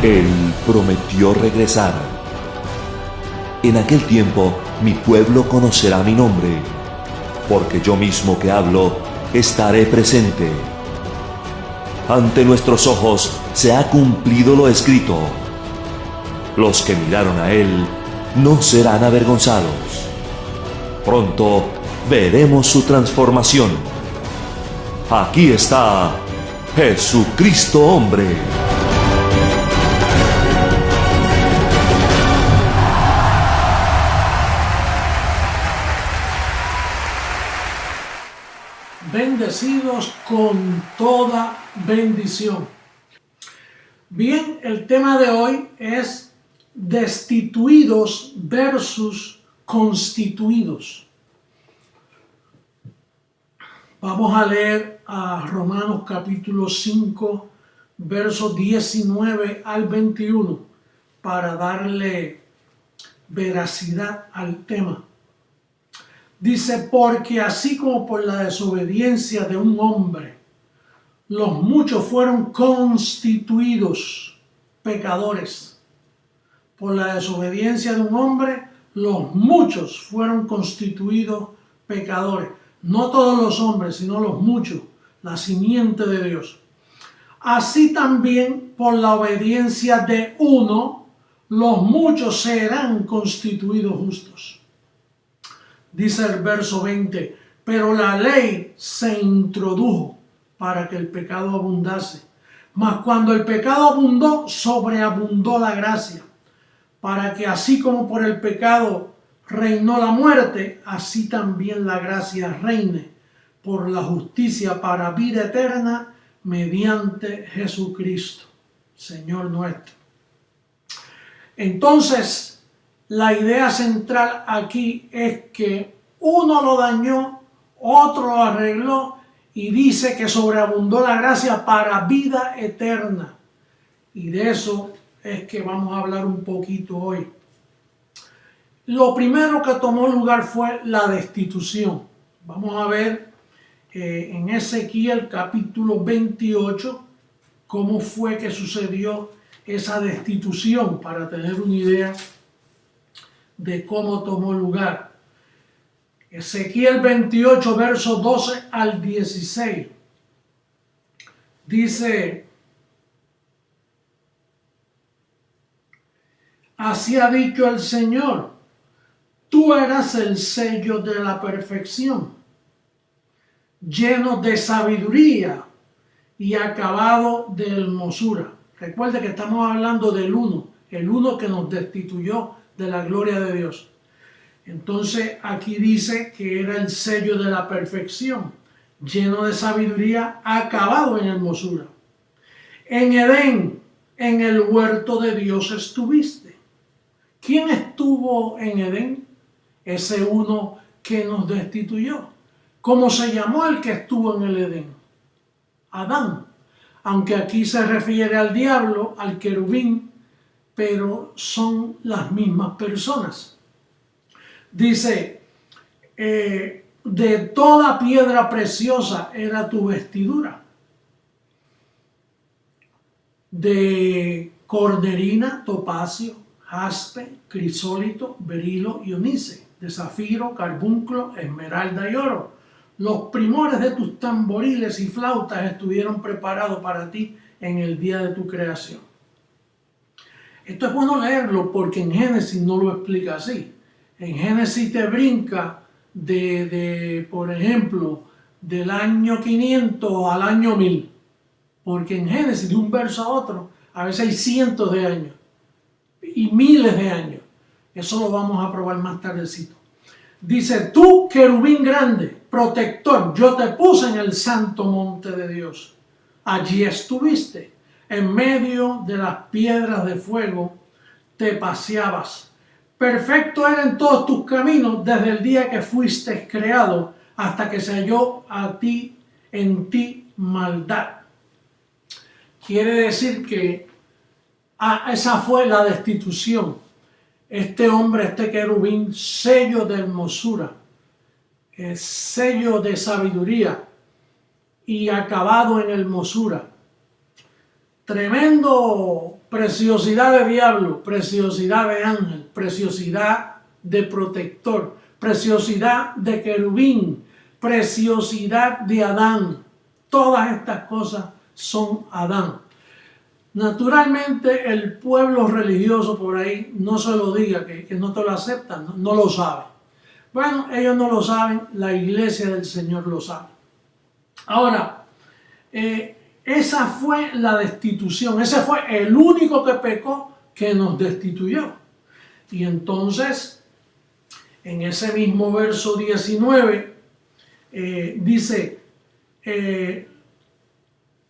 Él prometió regresar. En aquel tiempo mi pueblo conocerá mi nombre, porque yo mismo que hablo estaré presente. Ante nuestros ojos se ha cumplido lo escrito. Los que miraron a Él no serán avergonzados. Pronto veremos su transformación. Aquí está Jesucristo hombre. Bendecidos con toda bendición. Bien, el tema de hoy es destituidos versus constituidos. Vamos a leer a Romanos capítulo 5, versos 19 al 21 para darle veracidad al tema. Dice, porque así como por la desobediencia de un hombre, los muchos fueron constituidos pecadores. Por la desobediencia de un hombre, los muchos fueron constituidos pecadores. No todos los hombres, sino los muchos, la simiente de Dios. Así también por la obediencia de uno, los muchos serán constituidos justos. Dice el verso 20, pero la ley se introdujo para que el pecado abundase. Mas cuando el pecado abundó, sobreabundó la gracia, para que así como por el pecado reinó la muerte, así también la gracia reine por la justicia para vida eterna mediante Jesucristo, Señor nuestro. Entonces, la idea central aquí es que uno lo dañó, otro lo arregló y dice que sobreabundó la gracia para vida eterna. Y de eso es que vamos a hablar un poquito hoy. Lo primero que tomó lugar fue la destitución. Vamos a ver en Ezequiel capítulo 28 cómo fue que sucedió esa destitución para tener una idea de cómo tomó lugar. Ezequiel 28, versos 12 al 16. Dice, así ha dicho el Señor, tú eras el sello de la perfección, lleno de sabiduría y acabado de hermosura. Recuerde que estamos hablando del uno, el uno que nos destituyó de la gloria de Dios. Entonces aquí dice que era el sello de la perfección, lleno de sabiduría, acabado en hermosura. En Edén, en el huerto de Dios estuviste. ¿Quién estuvo en Edén? Ese uno que nos destituyó. ¿Cómo se llamó el que estuvo en el Edén? Adán. Aunque aquí se refiere al diablo, al querubín, pero son las mismas personas. Dice, de toda piedra preciosa era tu vestidura, de cornerina, topacio, jaspe, crisólito, berilo y onice, de zafiro, carbunclo, esmeralda y oro. Los primores de tus tamboriles y flautas estuvieron preparados para ti en el día de tu creación. Esto es bueno leerlo porque en Génesis no lo explica así. En Génesis te brinca por ejemplo, del año 500 al año 1000. Porque en Génesis, de un verso a otro, a veces hay cientos de años y miles de años. Eso lo vamos a probar más tardecito. Dice, tú, querubín grande, protector, yo te puse en el santo monte de Dios. Allí estuviste. En medio de las piedras de fuego te paseabas. Perfecto era en todos tus caminos desde el día que fuiste creado hasta que se halló en ti maldad. Quiere decir que esa fue la destitución. Este hombre, este querubín, sello de hermosura, sello de sabiduría y acabado en hermosura. Tremendo preciosidad de diablo, preciosidad de ángel, preciosidad de protector, preciosidad de querubín, preciosidad de Adán. Todas estas cosas son Adán. Naturalmente el pueblo religioso por ahí no se lo diga, que no te lo aceptan, no lo saben. Bueno, ellos no lo saben, la iglesia del Señor lo sabe. Ahora, esa fue la destitución, ese fue el único que pecó que nos destituyó. Y entonces, en ese mismo verso 19, dice,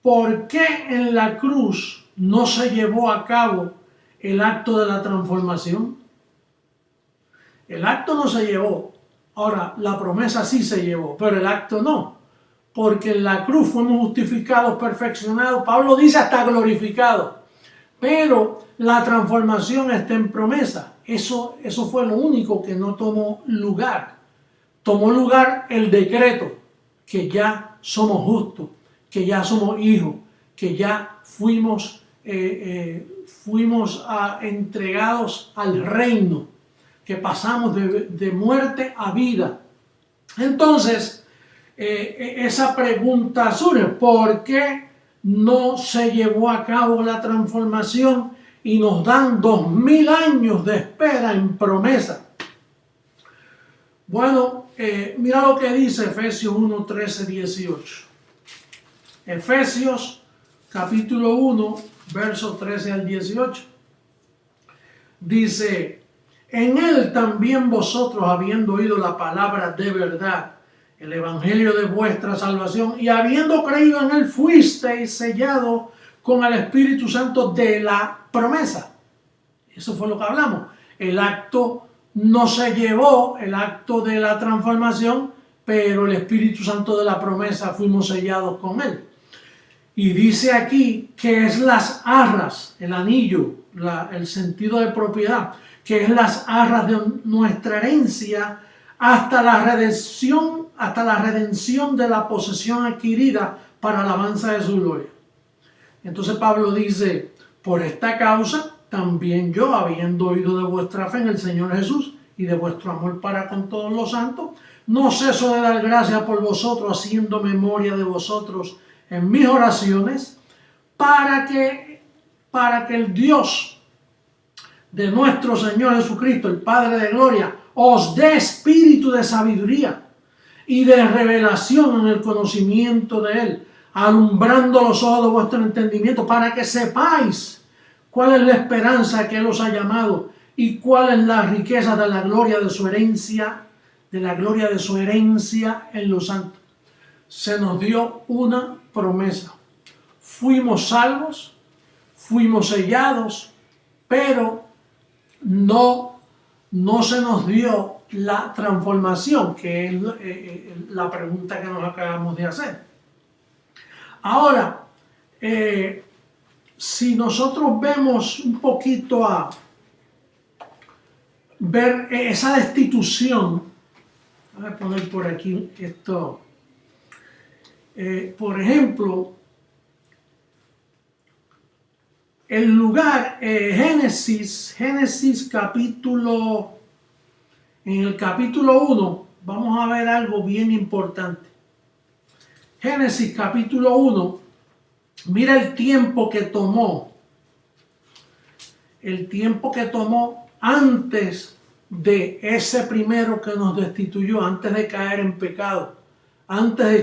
¿por qué en la cruz no se llevó a cabo el acto de la transformación? El acto no se llevó. Ahora, la promesa sí se llevó, pero el acto no. Porque en la cruz fuimos justificados, perfeccionados. Pablo dice hasta glorificados. Pero la transformación está en promesa. Eso fue lo único que no tomó lugar. Tomó lugar el decreto, que ya somos justos, que ya somos hijos, que ya fuimos entregados al reino, que pasamos de muerte a vida. Entonces, esa pregunta surge: ¿por qué no se llevó a cabo la transformación y nos dan 2000 años de espera en promesa? Bueno, mira lo que dice Efesios 1, 13, 18. Efesios capítulo 1, versos 13 al 18. Dice: en él también vosotros, habiendo oído la palabra de verdad, el evangelio de vuestra salvación, y habiendo creído en él, fuisteis sellados con el Espíritu Santo de la promesa. Eso fue lo que hablamos. El acto no se llevó, el acto de la transformación, pero el Espíritu Santo de la promesa fuimos sellados con él. Y dice aquí que es las arras, el anillo, el sentido de propiedad, que es las arras de nuestra herencia hasta la redención de la posesión adquirida para alabanza de su gloria. Entonces Pablo dice: por esta causa también yo, habiendo oído de vuestra fe en el Señor Jesús y de vuestro amor para con todos los santos, no ceso de dar gracias por vosotros, haciendo memoria de vosotros en mis oraciones, para que el Dios de nuestro Señor Jesucristo, el Padre de gloria, os dé espíritu de sabiduría y de revelación en el conocimiento de Él, alumbrando los ojos de vuestro entendimiento, para que sepáis cuál es la esperanza que Él os ha llamado y cuál es la riqueza de la gloria de su herencia, en los santos. Se nos dio una promesa. Fuimos salvos, fuimos sellados, pero no se nos dio la transformación, que es la pregunta que nos acabamos de hacer. Ahora, si nosotros vemos un poquito a ver esa destitución, voy a poner por aquí esto, por ejemplo, el lugar, Génesis capítulo, en el capítulo 1, vamos a ver algo bien importante. Génesis capítulo 1, mira el tiempo que tomó antes de ese primero que nos destituyó, antes de caer en pecado, antes de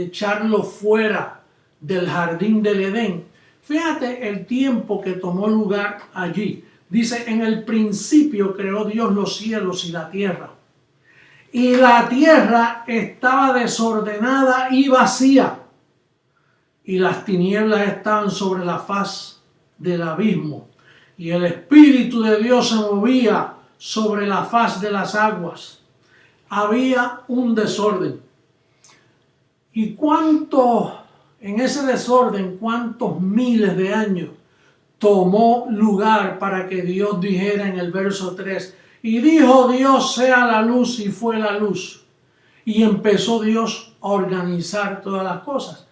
echarlo fuera del jardín del Edén. Fíjate el tiempo que tomó lugar allí. Dice: en el principio creó Dios los cielos y la tierra. Y la tierra estaba desordenada y vacía, y las tinieblas estaban sobre la faz del abismo, y el Espíritu de Dios se movía sobre la faz de las aguas. Había un desorden. ¿Y en ese desorden, cuántos miles de años tomó lugar para que Dios dijera en el verso 3: y dijo Dios, sea la luz, y fue la luz? Y empezó Dios a organizar todas las cosas.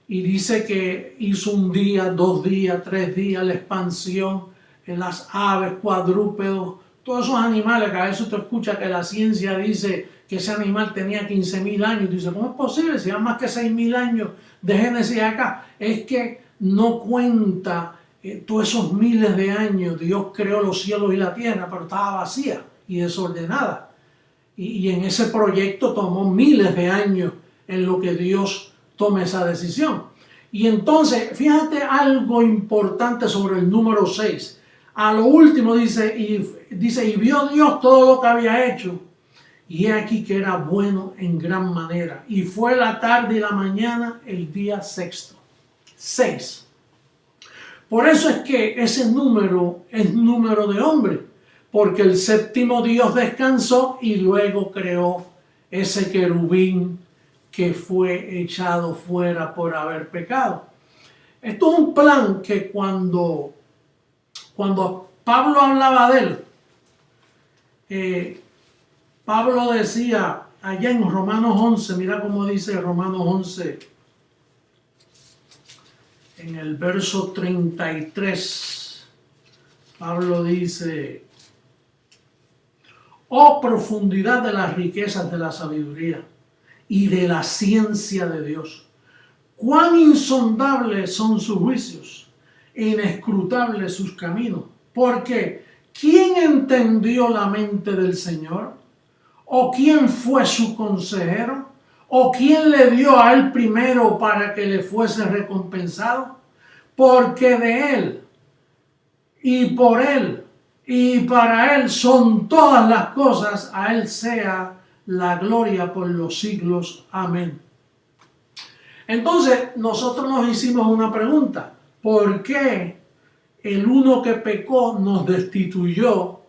y dice que hizo un día, 2 días, 3 días la expansión en las aves, cuadrúpedos, todos esos animales que a veces tú escuchas que la ciencia dice que ese animal tenía 15.000 años. Dice, ¿cómo es posible? Si hay más que 6.000 años de Génesis acá. Es que no cuenta todos esos miles de años. Dios creó los cielos y la tierra, pero estaba vacía y desordenada. Y en ese proyecto tomó miles de años en lo que Dios tome esa decisión. Y entonces, fíjate algo importante sobre el número 6. A lo último dice, y vio Dios todo lo que había hecho, y he aquí que era bueno en gran manera. Y fue la tarde y la mañana el día sexto. 6. Por eso es que ese número es número de hombre, porque el séptimo Dios descansó y luego creó ese querubín que fue echado fuera por haber pecado. Esto es un plan que cuando Pablo hablaba de él, Pablo decía allá en Romanos 11, mira cómo dice Romanos 11, en el verso 33, Pablo dice, oh profundidad de las riquezas de la sabiduría y de la ciencia de Dios, cuán insondables son sus juicios, inescrutables sus caminos, porque ¿quién entendió la mente del Señor? ¿O quién fue su consejero? ¿O quién le dio a él primero para que le fuese recompensado? Porque de él, y por él, y para él son todas las cosas, a él sea la gloria por los siglos. Amén. Entonces, nosotros nos hicimos una pregunta. ¿Por qué el uno que pecó nos destituyó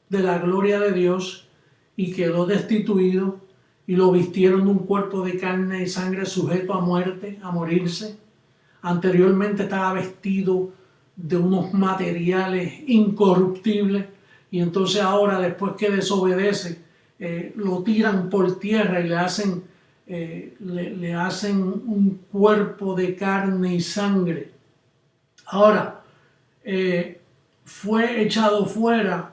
de la gloria de Dios y quedó destituido y lo vistieron de un cuerpo de carne y sangre sujeto a muerte, a morirse? Anteriormente estaba vestido de unos materiales incorruptibles y entonces ahora, después que desobedece, lo tiran por tierra y le hacen un cuerpo de carne y sangre. Ahora, fue echado fuera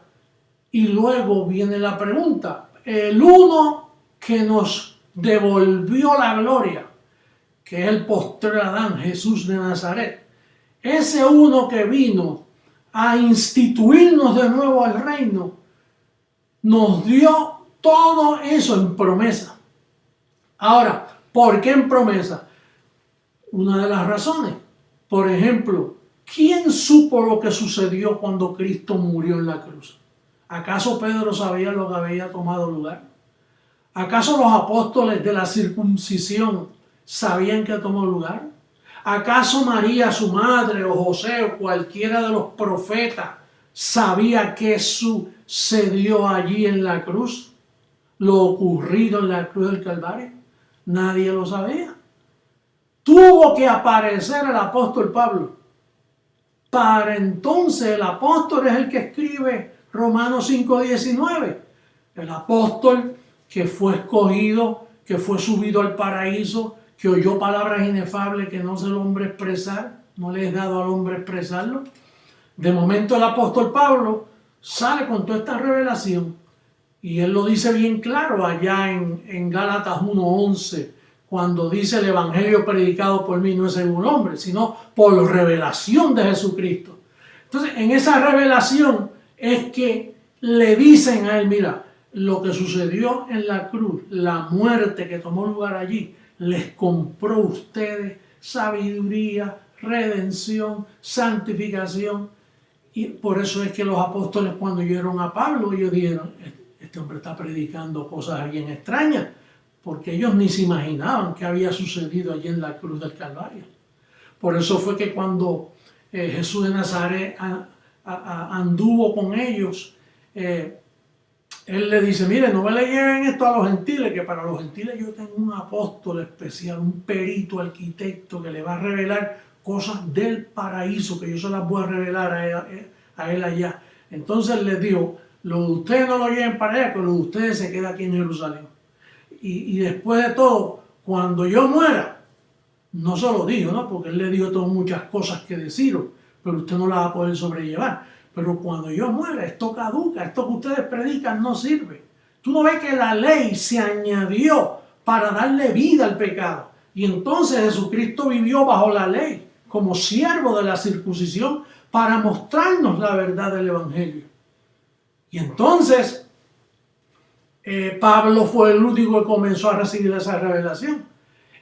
y luego viene la pregunta. El uno que nos devolvió la gloria, que es el postrer Adán, Jesús de Nazaret, ese uno que vino a instituirnos de nuevo al reino, nos dio todo eso en promesa. Ahora, ¿por qué en promesa? Una de las razones, por ejemplo, ¿quién supo lo que sucedió cuando Cristo murió en la cruz? ¿Acaso Pedro sabía lo que había tomado lugar? ¿Acaso los apóstoles de la circuncisión sabían que tomó lugar? ¿Acaso María, su madre, o José, o cualquiera de los profetas sabía qué sucedió allí en la cruz? Lo ocurrido en la cruz del Calvario. Nadie lo sabía. Tuvo que aparecer el apóstol Pablo. Para entonces el apóstol es el que escribe Romanos 5:19. El apóstol que fue escogido, que fue subido al paraíso, que oyó palabras inefables que no se el hombre expresar, no le es dado al hombre expresarlo. De momento el apóstol Pablo sale con toda esta revelación y él lo dice bien claro allá en Gálatas 1:11, cuando dice el evangelio predicado por mí no es según hombre, sino por revelación de Jesucristo. Entonces, en esa revelación es que le dicen a él, mira, lo que sucedió en la cruz, la muerte que tomó lugar allí, les compró a ustedes sabiduría, redención, santificación. Y por eso es que los apóstoles, cuando oyeron a Pablo, ellos dijeron, este hombre está predicando cosas bien extrañas, porque ellos ni se imaginaban qué había sucedido allí en la cruz del Calvario. Por eso fue que cuando Jesús de Nazaret anduvo con ellos, él le dice, mire, no me le lleven esto a los gentiles, que para los gentiles yo tengo un apóstol especial, un perito arquitecto que le va a revelar cosas del paraíso, que yo se las voy a revelar a él allá. Entonces les dijo, lo de ustedes no lo lleven para allá, que lo de ustedes se queda aquí en Jerusalén. Y después de todo, cuando yo muera, No se lo dijo, ¿no? Porque él le dijo todas muchas cosas que deciros, pero usted no las va a poder sobrellevar. Pero cuando yo muera, esto caduca, esto que ustedes predican no sirve. Tú no ves que la ley se añadió para darle vida al pecado. Y entonces Jesucristo vivió bajo la ley, como siervo de la circuncisión, para mostrarnos la verdad del Evangelio. Y entonces, Pablo fue el único que comenzó a recibir esa revelación.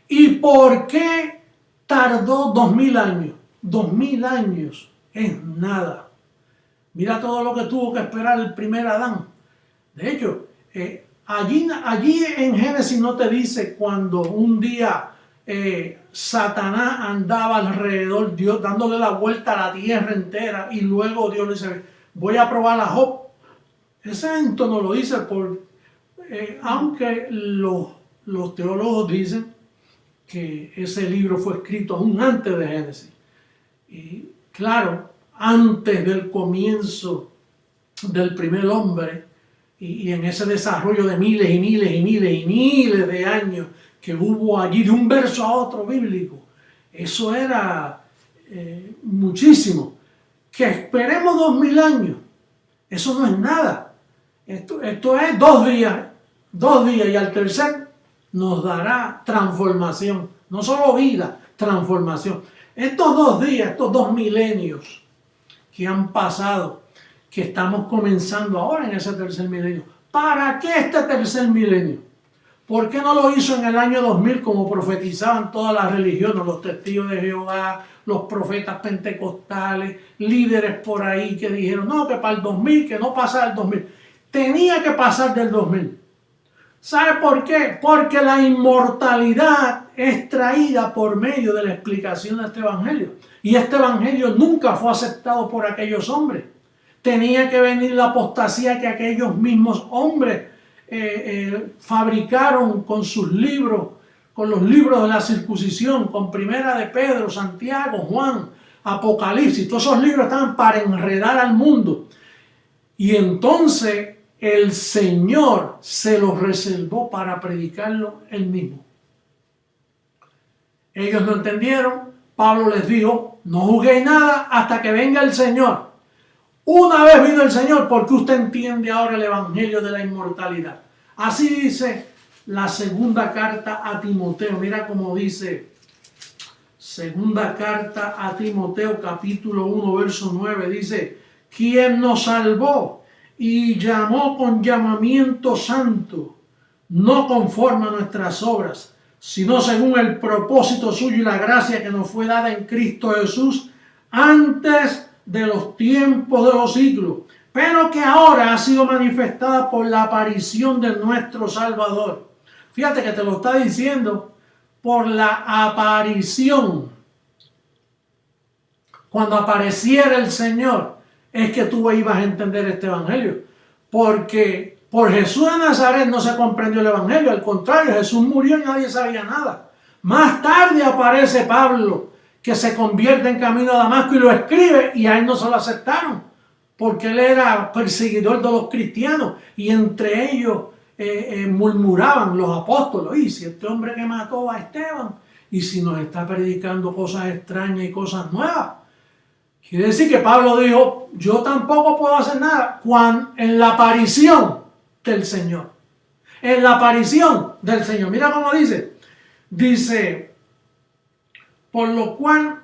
¿Y por qué tardó 2000 años? 2000 años es nada. Mira todo lo que tuvo que esperar el primer Adán. De hecho, allí en Génesis no te dice cuando un día Satanás andaba alrededor, Dios dándole la vuelta a la tierra entera, y luego Dios le dice, voy a probar a Job. Ese evento no lo dice aunque los teólogos dicen que ese libro fue escrito aún antes de Génesis. Y claro, antes del comienzo del primer hombre, y en ese desarrollo de miles y miles y miles y miles de años que hubo allí de un verso a otro bíblico, eso era muchísimo. Que esperemos 2000 años, eso no es nada. Esto es 2 días, 2 días, y al tercer nos dará transformación, no solo vida, transformación. Estos 2 días, estos 2 milenios que han pasado, que estamos comenzando ahora en ese tercer milenio. ¿Para qué este tercer milenio? ¿Por qué no lo hizo en el año 2000 como profetizaban todas las religiones, los testigos de Jehová, los profetas pentecostales, líderes por ahí que dijeron, no, que para el 2000, que no pasa el 2000? Tenía que pasar del 2000. ¿Sabe por qué? Porque la inmortalidad es traída por medio de la explicación de este evangelio. Y este evangelio nunca fue aceptado por aquellos hombres. Tenía que venir la apostasía que aquellos mismos hombres fabricaron con sus libros, con los libros de la circuncisión, con Primera de Pedro, Santiago, Juan, Apocalipsis. Todos esos libros estaban para enredar al mundo. Y entonces el Señor se los reservó para predicarlo él mismo. Ellos no entendieron. Pablo les dijo, no juzguéis nada hasta que venga el Señor. Una vez vino el Señor, porque usted entiende ahora el evangelio de la inmortalidad. Así dice la segunda carta a Timoteo. Mira cómo dice segunda carta a Timoteo, capítulo 1, verso 9. Dice, quien nos salvó y llamó con llamamiento santo, no conforme a nuestras obras, sino según el propósito suyo y la gracia que nos fue dada en Cristo Jesús antes de los tiempos de los siglos, pero que ahora ha sido manifestada por la aparición de nuestro Salvador. Fíjate que te lo está diciendo, por la aparición. Cuando apareciera el Señor, es que tú ibas a entender este evangelio. Porque por Jesús de Nazaret no se comprendió el evangelio, al contrario, Jesús murió y nadie sabía nada. Más tarde aparece Pablo, que se convierte en camino a Damasco y lo escribe, y a él no se lo aceptaron, porque él era perseguidor de los cristianos, y entre ellos murmuraban los apóstoles, y si este hombre que mató a Esteban, y si nos está predicando cosas extrañas y cosas nuevas. Quiere decir que Pablo dijo, yo tampoco puedo hacer nada, en la aparición del Señor. En la aparición del Señor. Mira cómo dice, por lo cual,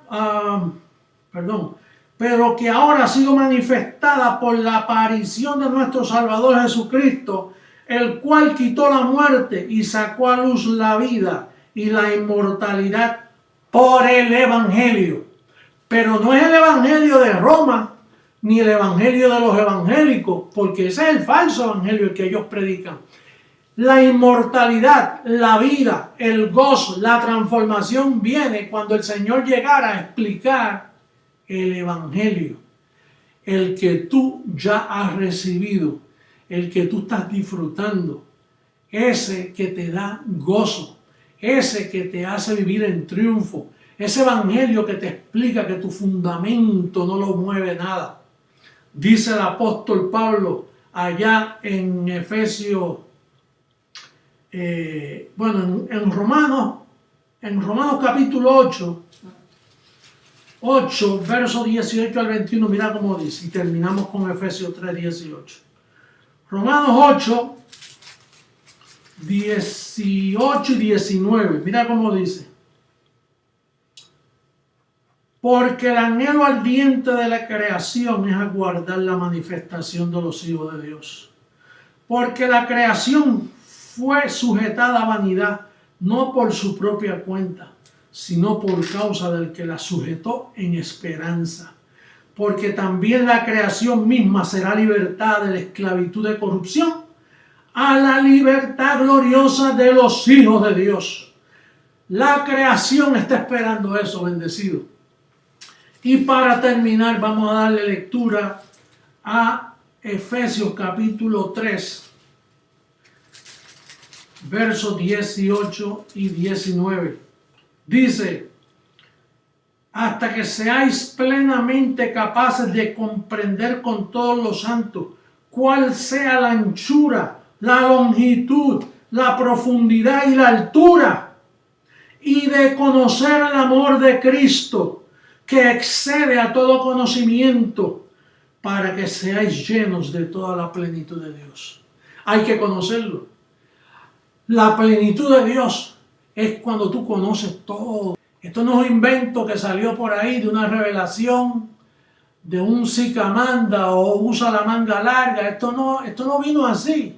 pero que ahora ha sido manifestada por la aparición de nuestro Salvador Jesucristo, el cual quitó la muerte y sacó a luz la vida y la inmortalidad por el evangelio. Pero no es el evangelio de Roma, ni el evangelio de los evangélicos, porque ese es el falso evangelio que ellos predican. La inmortalidad, la vida, el gozo, la transformación viene cuando el Señor llegara a explicar el evangelio, el que tú ya has recibido, el que tú estás disfrutando, ese que te da gozo, ese que te hace vivir en triunfo, ese evangelio que te explica que tu fundamento no lo mueve nada. Dice el apóstol Pablo allá en Efesios, en En Romanos capítulo 8, verso 18 al 21, mira cómo dice, y terminamos con Efesios 3, 18. Romanos 8, 18 y 19, mira cómo dice. Porque el anhelo ardiente de la creación es aguardar la manifestación de los hijos de Dios. Porque la creación fue sujetada a vanidad, no por su propia cuenta, sino por causa del que la sujetó en esperanza. Porque también la creación misma será libertada de la esclavitud de corrupción a la libertad gloriosa de los hijos de Dios. La creación está esperando eso, bendecido. Y para terminar, vamos a darle lectura a Efesios capítulo 3, versos 18 y 19. Dice, hasta que seáis plenamente capaces de comprender con todos los santos cuál sea la anchura, la longitud, la profundidad y la altura, y de conocer el amor de Cristo, que excede a todo conocimiento, para que seáis llenos de toda la plenitud de Dios. Hay que conocerlo. La plenitud de Dios es cuando tú conoces todo. Esto no es un invento que salió por ahí de una revelación, de un sicamanda o usa la manga larga. Esto no vino así.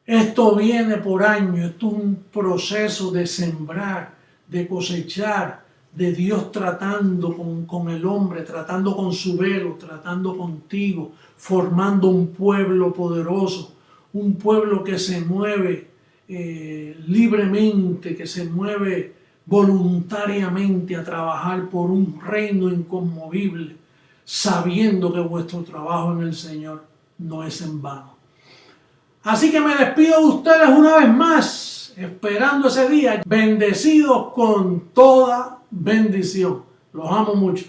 Esto viene por años. Esto es un proceso de sembrar, de cosechar, de Dios tratando con el hombre, tratando con su velo, tratando contigo, formando un pueblo poderoso, un pueblo que se mueve libremente, que se mueve voluntariamente a trabajar por un reino inconmovible, sabiendo que vuestro trabajo en el Señor no es en vano. Así que me despido de ustedes una vez más, esperando ese día, bendecidos con toda bendición. Los amo mucho.